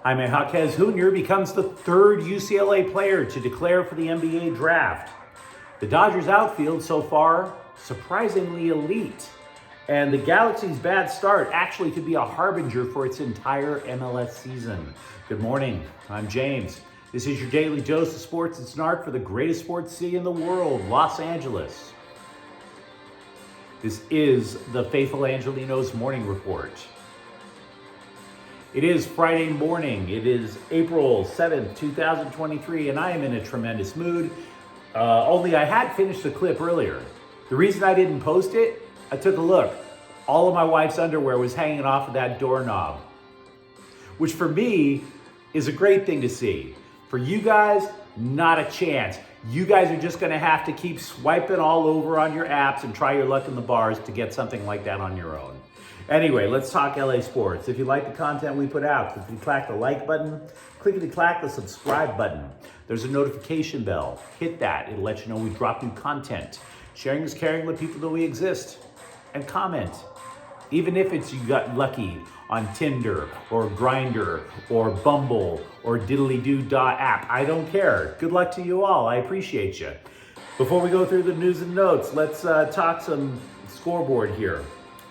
Jamie Jacquez Jr. becomes the third UCLA player to declare for the NBA draft. The Dodgers outfield so far surprisingly elite. And the Galaxy's bad start actually could be a harbinger for its entire MLS season. Good morning, I'm James. This is your daily dose of sports and snark for the greatest sports city in the world, Los Angeles. This is the faithful Angelenos morning report. It is Friday morning. It is April 7th, 2023, and I am in a tremendous mood. Only I had finished the clip earlier. The reason I didn't post it, I took a look. All of my wife's underwear was hanging off of that doorknob, which for me is a great thing to see. For you guys, not a chance. You guys are just gonna have to keep swiping all over on your apps and try your luck in the bars to get something like that on your own. Anyway, let's talk LA sports. If you like the content we put out, clickety-clack the like button, clickety-clack the subscribe button. There's a notification bell. Hit that. It'll let you know we drop new content. Sharing is caring. Let people know we exist. And comment. Even if it's you got lucky on Tinder or Grindr or Bumble or diddly-doo-dah-app. I don't care. Good luck to you all. I appreciate you. Before we go through the news and notes, let's talk some scoreboard here.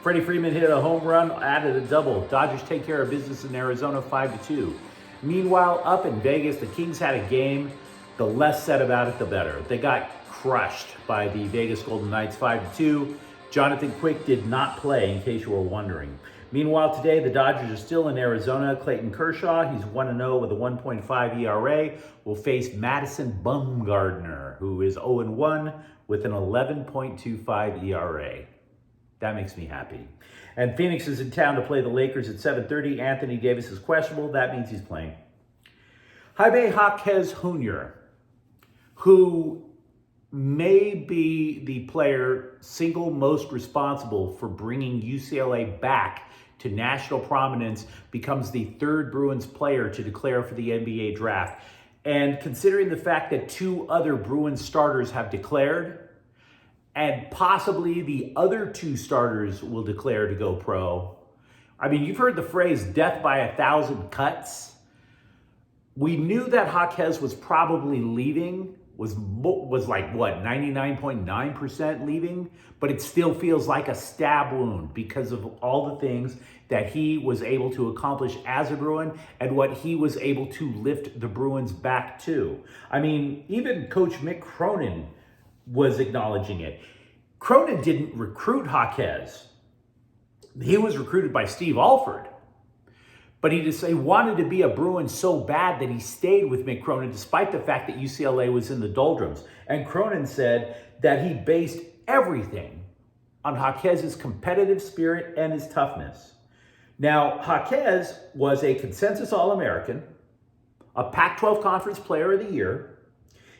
Freddie Freeman hit a home run, added a double. Dodgers take care of business in Arizona 5-2. Meanwhile, up in Vegas, the Kings had a game. The less said about it, the better. They got crushed by the Vegas Golden Knights 5-2. Jonathan Quick did not play, in case you were wondering. Meanwhile, today, the Dodgers are still in Arizona. Clayton Kershaw, he's 1-0 with a 1.5 ERA, will face Madison Bumgarner, who is 0-1 with an 11.25 ERA. That makes me happy. And Phoenix is in town to play the Lakers at 7:30. Anthony Davis is questionable. That means he's playing. Jamie Jacquez Jr., who may be the player single most responsible for bringing UCLA back to national prominence, becomes the third Bruins player to declare for the NBA draft. And considering the fact that two other Bruins starters have declared, and possibly the other two starters will declare to go pro. I mean, you've heard the phrase death by 1,000 cuts. We knew that Jacquez was probably leaving, was like, what, 99.9% leaving? But it still feels like a stab wound because of all the things that he was able to accomplish as a Bruin and what he was able to lift the Bruins back to. I mean, even Coach Mick Cronin was acknowledging it. Cronin didn't recruit Jacquez. He was recruited by Steve Alford. But he wanted to be a Bruin so bad that he stayed with Mick Cronin despite the fact that UCLA was in the doldrums. And Cronin said that he based everything on Jacquez's competitive spirit and his toughness. Now, Jacquez was a consensus All-American, a Pac-12 Conference Player of the Year.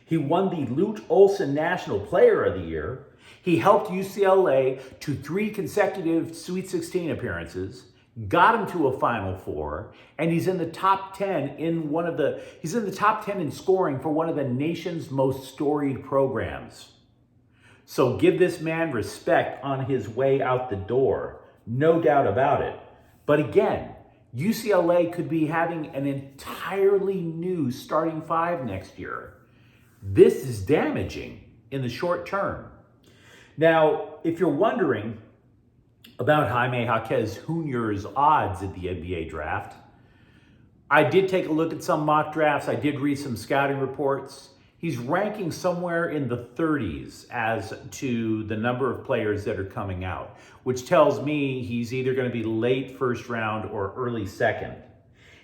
He won the Lute Olson National Player of the Year. He helped UCLA to 3 consecutive Sweet 16 appearances, got him to a Final Four, and he's in the top 10 he's in the top 10 in scoring for one of the nation's most storied programs. So give this man respect on his way out the door. No doubt about it. But again, UCLA could be having an entirely new starting 5 next year. This is damaging in the short term. Now, if you're wondering about Jamie Jacquez Jr.'s odds at the NBA draft, I did take a look at some mock drafts. I did read some scouting reports. He's ranking somewhere in the 30s as to the number of players that are coming out, which tells me he's either going to be late first round or early second.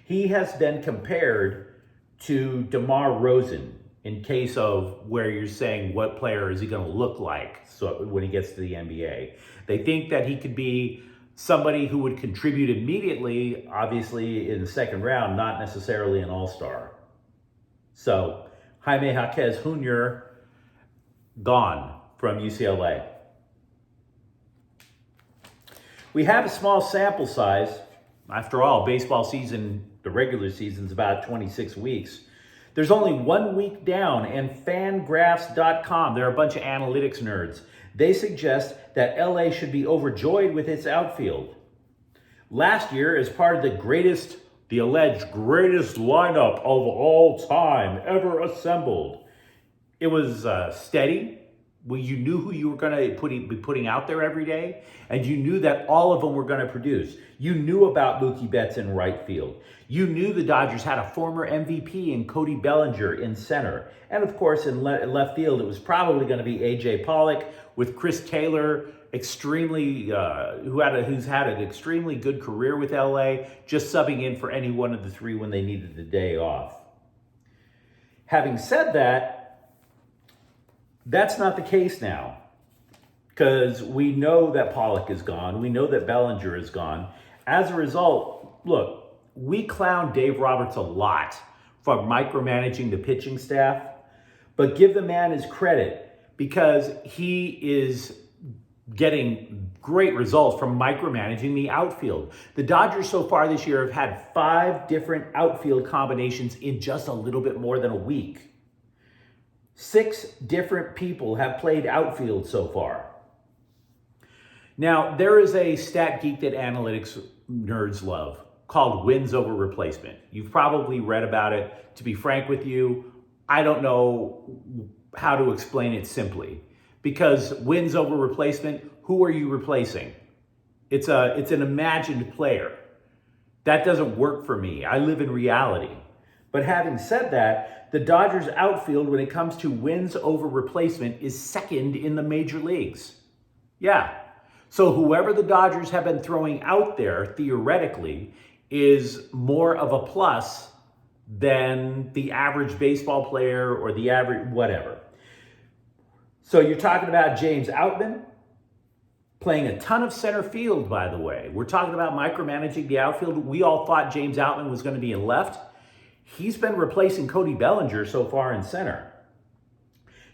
He has been compared to DeMar DeRozan, in case of where you're saying what player is he going to look like so when he gets to the NBA. They think that he could be somebody who would contribute immediately, obviously in the second round, not necessarily an all-star. So Jamie Jacquez Jr. gone from UCLA. We have a small sample size. After all, baseball season, the regular season is about 26 weeks. There's only 1 week down, and Fangraphs.com, they're a bunch of analytics nerds. They suggest that LA should be overjoyed with its outfield. Last year, as part of the greatest the alleged greatest lineup of all time ever assembled. It was steady. Well, you knew who you were going to be putting out there every day, and you knew that all of them were going to produce. You knew about Mookie Betts in right field. You knew the Dodgers had a former MVP in Cody Bellinger in center. And of course, in left field, it was probably going to be A.J. Pollock with Chris Taylor, who's had an extremely good career with LA, just subbing in for any one of the three when they needed the day off. Having said that, that's not the case now, because we know that Pollock is gone. We know that Bellinger is gone. As a result, look, we clown Dave Roberts a lot for micromanaging the pitching staff, but give the man his credit because he is getting great results from micromanaging the outfield. The Dodgers so far this year have had 5 different outfield combinations in just a little bit more than a week. 6 different people have played outfield so far. Now, there is a stat geek that analytics nerds love called wins over replacement. You've probably read about it. To be frank with you, I don't know how to explain it simply. Because wins over replacement, who are you replacing? It's an imagined player. That doesn't work for me. I live in reality. But having said that, the Dodgers outfield, when it comes to wins over replacement, is second in the major leagues. Yeah. So whoever the Dodgers have been throwing out there, theoretically, is more of a plus than the average baseball player or the average whatever. So you're talking about James Outman playing a ton of center field, by the way. We're talking about micromanaging the outfield. We all thought James Outman was going to be in left. He's been replacing Cody Bellinger so far in center.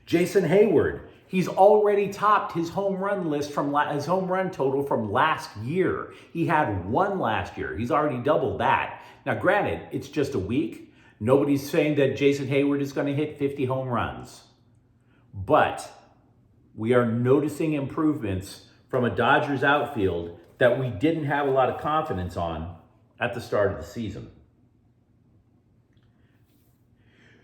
Jason Hayward, he's already topped his home run list his home run total from last year. He had 1 last year. He's already doubled that. Now, granted, it's just a week. Nobody's saying that Jason Hayward is going to hit 50 home runs. But we are noticing improvements from a Dodgers outfield that we didn't have a lot of confidence on at the start of the season.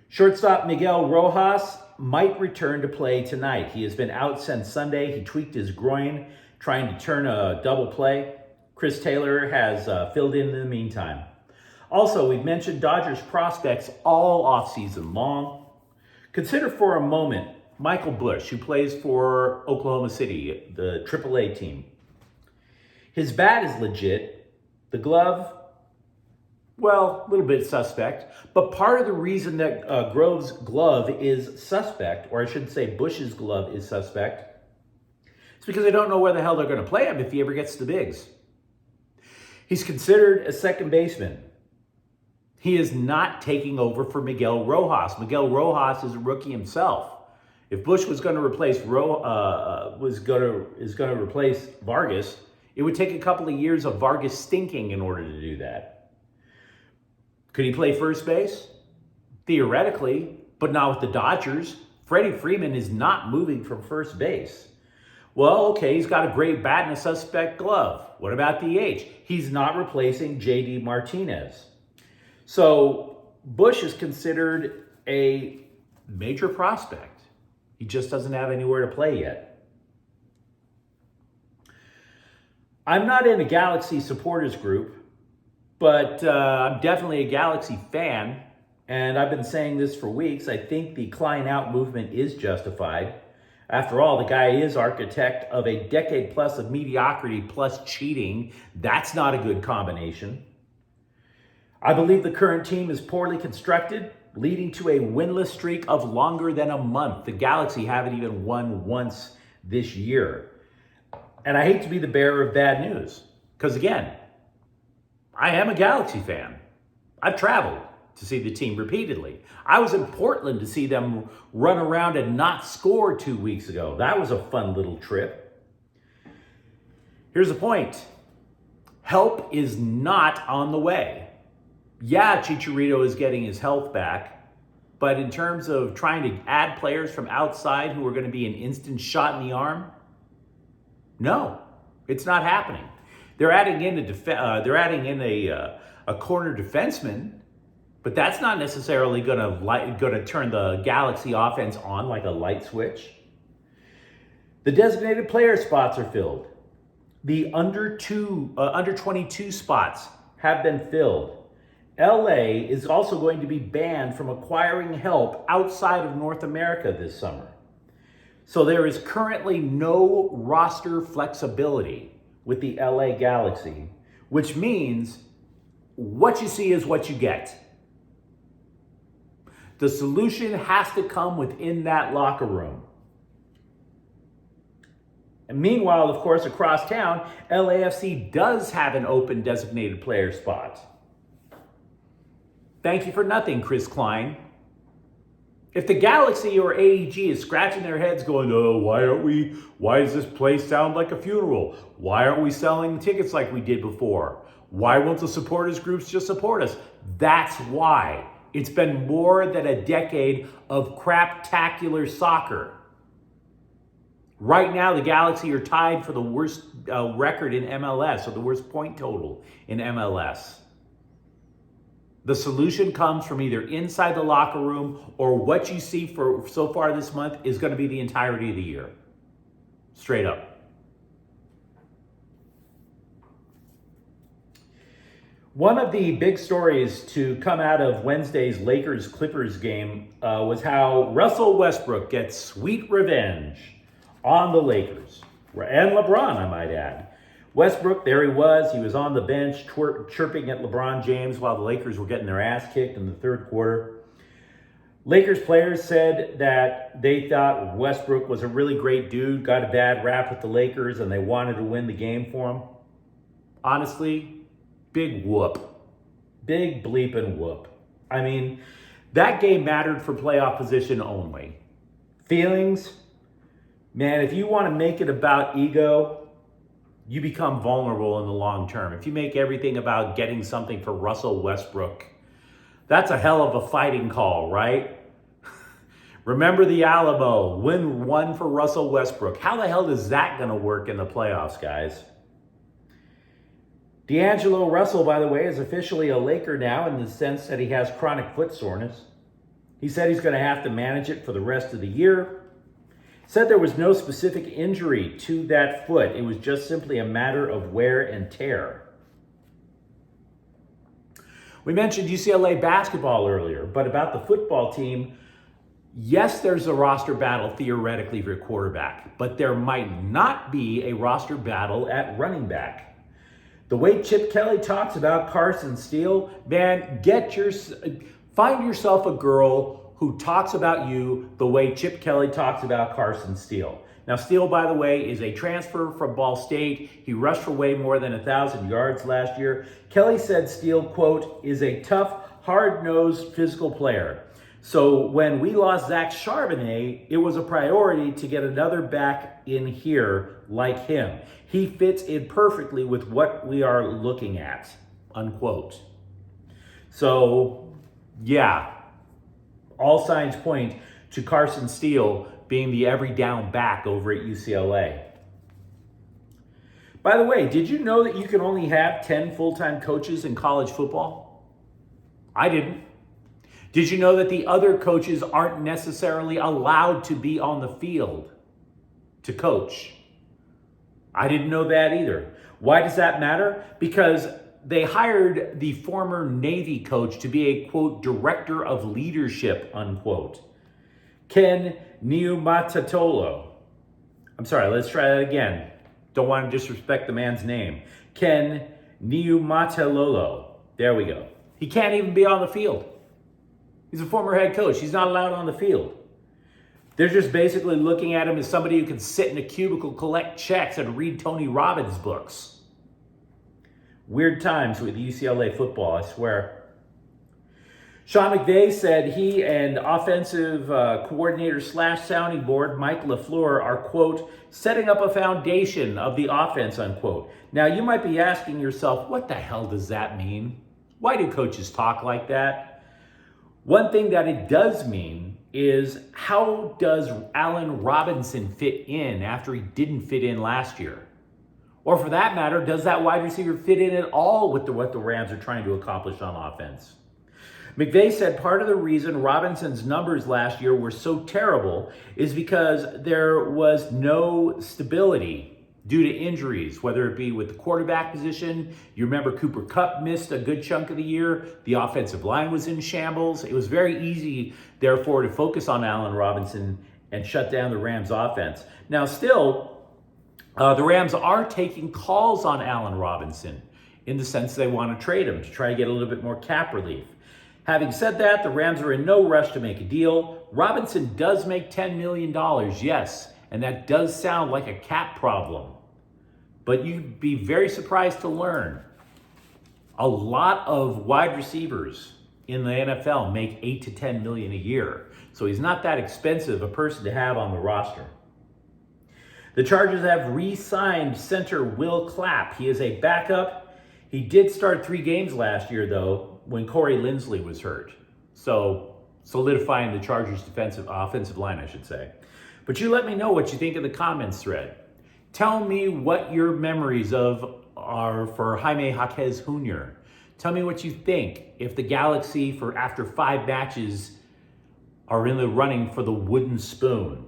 Shortstop Miguel Rojas might return to play tonight. He has been out since Sunday. He tweaked his groin trying to turn a double play. Chris Taylor has filled in the meantime. Also, we've mentioned Dodgers prospects all offseason long. Consider for a moment Michael Busch, who plays for Oklahoma City, the AAA team. His bat is legit. The glove, well, a little bit suspect. But part of the reason that Grove's glove is suspect, or I should say Busch's glove is suspect, is because they don't know where the hell they're going to play him if he ever gets to the bigs. He's considered a second baseman. He is not taking over for Miguel Rojas. Miguel Rojas is a rookie himself. If Busch was going to replace replace Vargas, it would take a couple of years of Vargas stinking in order to do that. Could he play first base? Theoretically, but not with the Dodgers. Freddie Freeman is not moving from first base. Well, okay, he's got a great bat and a suspect glove. What about DH? He's not replacing JD Martinez. So Busch is considered a major prospect. He just doesn't have anywhere to play yet. I'm not in a Galaxy supporters group, but I'm definitely a Galaxy fan, and I've been saying this for weeks. I think the Klein out movement is justified. After all, the guy is architect of a decade plus of mediocrity plus cheating. That's not a good combination. I believe the current team is poorly constructed, leading to a winless streak of longer than a month. The Galaxy haven't even won once this year. And I hate to be the bearer of bad news, because again, I am a Galaxy fan. I've traveled to see the team repeatedly. I was in Portland to see them run around and not score 2 weeks ago. That was a fun little trip. Here's the point. Help is not on the way. Yeah, Chicharito is getting his health back, but in terms of trying to add players from outside who are going to be an instant shot in the arm, no, it's not happening. They're adding in a a corner defenseman, but that's not necessarily going to turn the Galaxy offense on like a light switch. The designated player spots are filled. The under 22 spots have been filled. LA is also going to be banned from acquiring help outside of North America this summer. So there is currently no roster flexibility with the LA Galaxy, which means what you see is what you get. The solution has to come within that locker room. And meanwhile, of course, across town, LAFC does have an open designated player spot. Thank you for nothing, Chris Klein. If the Galaxy or AEG is scratching their heads going, oh, why does this place sound like a funeral? Why aren't we selling tickets like we did before? Why won't the supporters groups just support us? That's why. It's been more than a decade of craptacular soccer. Right now, the Galaxy are tied for the worst record in MLS, or the worst point total in MLS. The solution comes from either inside the locker room, or what you see for so far this month is going to be the entirety of the year. Straight up. One of the big stories to come out of Wednesday's Lakers-Clippers game was how Russell Westbrook gets sweet revenge on the Lakers, and LeBron, I might add. Westbrook, there he was on the bench chirping at LeBron James while the Lakers were getting their ass kicked in the third quarter. Lakers players said that they thought Westbrook was a really great dude, got a bad rap with the Lakers, and they wanted to win the game for him. Honestly, big whoop. Big bleeping whoop. I mean, that game mattered for playoff position only. Feelings? Man, if you want to make it about ego, you become vulnerable in the long term. If you make everything about getting something for Russell Westbrook, that's a hell of a fighting call, right? Remember the Alamo, win one for Russell Westbrook. How the hell is that going to work in the playoffs, guys? D'Angelo Russell, by the way, is officially a Laker now in the sense that he has chronic foot soreness. He said he's going to have to manage it for the rest of the year. Said there was no specific injury to that foot. It was just simply a matter of wear and tear. We mentioned UCLA basketball earlier, but about the football team, yes, there's a roster battle theoretically for quarterback, but there might not be a roster battle at running back. The way Chip Kelly talks about Carson Steele, man, find yourself a girl who talks about you the way Chip Kelly talks about Carson Steele. Now, Steele, by the way, is a transfer from Ball State. He rushed for way more than 1,000 yards last year. Kelly said Steele, quote, is a tough, hard-nosed physical player. So when we lost Zach Charbonnet, it was a priority to get another back in here like him. He fits in perfectly with what we are looking at, unquote. So, yeah. All signs point to Carson Steele being the every down back over at UCLA. By the way, did you know that you can only have 10 full-time coaches in college football? I didn't. Did you know that the other coaches aren't necessarily allowed to be on the field to coach? I didn't know that either. Why does that matter? Because they hired the former Navy coach to be a, quote, director of leadership, unquote. Ken Niumatalolo. I'm sorry, let's try that again. Don't want to disrespect the man's name. Ken Niumatalolo. There we go. He can't even be on the field. He's a former head coach. He's not allowed on the field. They're just basically looking at him as somebody who can sit in a cubicle, collect checks, and read Tony Robbins books. Weird times with UCLA football, I swear. Sean McVay said he and offensive coordinator / sounding board Mike LaFleur are, quote, setting up a foundation of the offense, unquote. Now, you might be asking yourself, what the hell does that mean? Why do coaches talk like that? One thing that it does mean is, how does Allen Robinson fit in after he didn't fit in last year? Or for that matter, does that wide receiver fit in at all with what the Rams are trying to accomplish on offense? McVay said part of the reason Robinson's numbers last year were so terrible is because there was no stability due to injuries, whether it be with the quarterback position. You remember Cooper Kupp missed a good chunk of the year. The offensive line was in shambles. It was very easy, therefore, to focus on Allen Robinson and shut down the Rams offense. Now, still, the Rams are taking calls on Allen Robinson in the sense they want to trade him to try to get a little bit more cap relief. Having said that, the Rams are in no rush to make a deal. Robinson does make $10 million, yes, and that does sound like a cap problem. But you'd be very surprised to learn a lot of wide receivers in the NFL make 8 to 10 million a year. So he's not that expensive a person to have on the roster. The Chargers have re-signed center Will Clapp. He is a backup. He did start 3 games last year, though, when Corey Linsley was hurt. So solidifying the Chargers' offensive line, I should say. But you let me know what you think in the comments thread. Tell me what your memories of are for Jamie Jacquez Jr. Tell me what you think if the Galaxy, for after 5 matches, are in the running for the wooden spoon.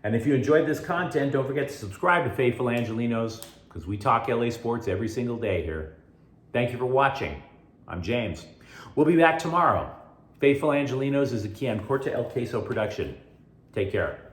And if you enjoyed this content, don't forget to subscribe to Faithful Angelenos, because we talk LA sports every single day here. Thank you for watching. I'm James. We'll be back tomorrow. Faithful Angelenos is a Kian Corte El Queso production. Take care.